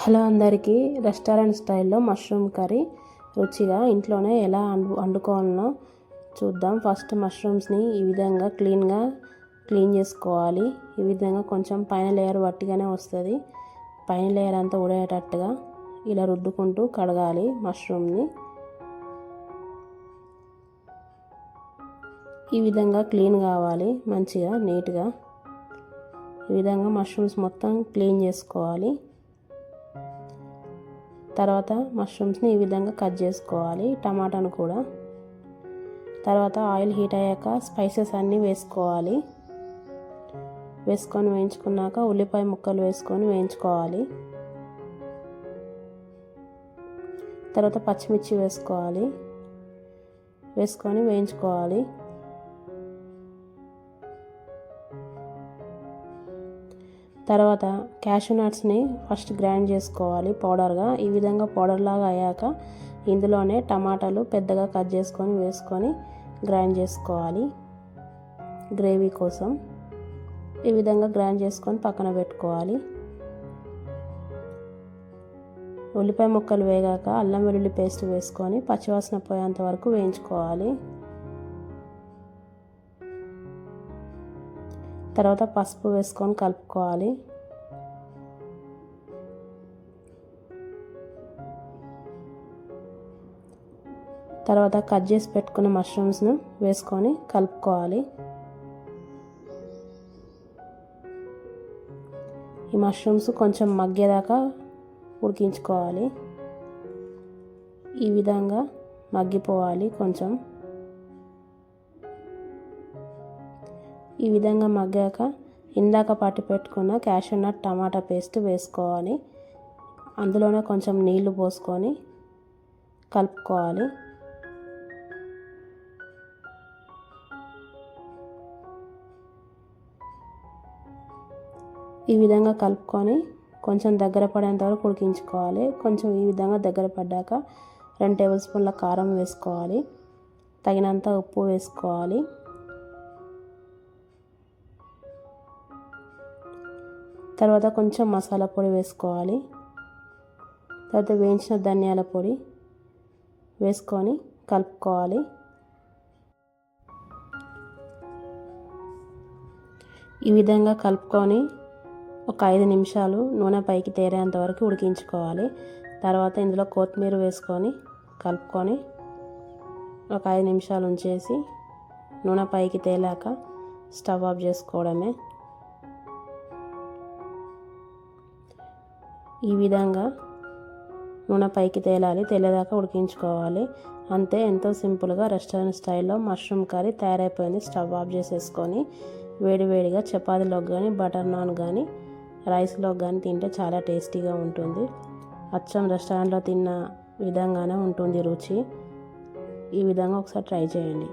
Hello అందరికీ, restaurant స్టైల్లో mushroom curry రుచిగా ఇంట్లోనే ఎలా వండుకోవాలనో చూద్దాం. ఫస్ట్ మష్రూమ్స్ని ఈ విధంగా క్లీన్ చేసుకోవాలి. ఈ విధంగా కొంచెం పైన లేయర్ వట్టిగానే వస్తుంది. పైన లేయర్ అంతా ఉడేటట్టుగా ఇలా రుద్దుకుంటూ కడగాలి మష్రూమ్ని. ఈ విధంగా క్లీన్ కావాలి, మంచిగా నీట్గా. ఈ విధంగా మష్రూమ్స్ మొత్తం క్లీన్ చేసుకోవాలి. తర్వాత మష్రూమ్స్ని ఈ విధంగా కట్ చేసుకోవాలి, టమాటాను కూడా. తర్వాత ఆయిల్ హీట్ అయ్యాక స్పైసెస్ అన్నీ వేసుకోవాలి. వేసుకొని వేయించుకున్నాక ఉల్లిపాయ ముక్కలు వేసుకొని వేయించుకోవాలి. తర్వాత పచ్చిమిర్చి వేసుకొని వేయించుకోవాలి. తర్వాత క్యాషూ నట్స్ని ఫస్ట్ గ్రైండ్ చేసుకోవాలి పౌడర్గా. ఈ విధంగా పౌడర్ లాగా అయ్యాక ఇందులోనే టమాటాలు పెద్దగా కట్ చేసుకొని వేసుకొని గ్రైండ్ చేసుకోవాలి గ్రేవీ కోసం. ఈ విధంగా గ్రైండ్ చేసుకొని పక్కన పెట్టుకోవాలి. ఉల్లిపాయ ముక్కలు వేగాక అల్లం వెల్లుల్లి పేస్ట్ వేసుకొని పచ్చివాసన పోయేంత వరకు వేయించుకోవాలి. తర్వాత పసుపు వేసుకొని కలుపుకోవాలి. తర్వాత కట్ చేసి పెట్టుకున్న మష్రూమ్స్ను వేసుకొని కలుపుకోవాలి. ఈ మష్రూమ్స్ కొంచెం మగ్గేదాకా ఉడికించుకోవాలి. ఈ విధంగా మగ్గిపోవాలి కొంచెం. ఈ విధంగా మగ్గాక ఇందాక పట్టి పెట్టుకున్న క్యాషూ నట్ టమాటా పేస్ట్ వేసుకోవాలి. అందులోనే కొంచెం నీళ్లు పోసుకొని కలుపుకోవాలి. ఈ విధంగా కలుపుకొని కొంచెం దగ్గర పడేంత వరకు ఉడికించుకోవాలి. కొంచెం ఈ విధంగా దగ్గర పడ్డాక 2 టేబుల్ స్పూన్ల కారం వేసుకోవాలి. తగినంత ఉప్పు వేసుకోవాలి. తర్వాత కొంచెం మసాలా పొడి వేసుకోవాలి. తర్వాత వేయించిన ధనియాల పొడి వేసుకొని కలుపుకోవాలి. ఈ విధంగా కలుపుకొని ఒక 5 నిమిషాలు నూనె పైకి తేరేంత వరకు ఉడికించుకోవాలి. తర్వాత ఇందులో కొత్తిమీర వేసుకొని కలుపుకొని ఒక 5 నిమిషాలు ఉంచేసి నూనె పైకి తేలాక స్టవ్ ఆఫ్ చేసుకోవడమే. ఈ విధంగా నూనె పైకి తేలేదాకా ఉడికించుకోవాలి. అంతే, ఎంతో సింపుల్గా రెస్టారెంట్ స్టైల్లో మష్రూమ్ కర్రీ తయారైపోయింది. స్టవ్ ఆఫ్ చేసేసుకొని వేడివేడిగా చపాతీలోకి కానీ బటర్ నాన్ కానీ రైస్లోకి కానీ తింటే చాలా టేస్టీగా ఉంటుంది. అచ్చం రెస్టారెంట్లో తిన్న విధంగానే ఉంటుంది రుచి. ఈ విధంగా ఒకసారి ట్రై చేయండి.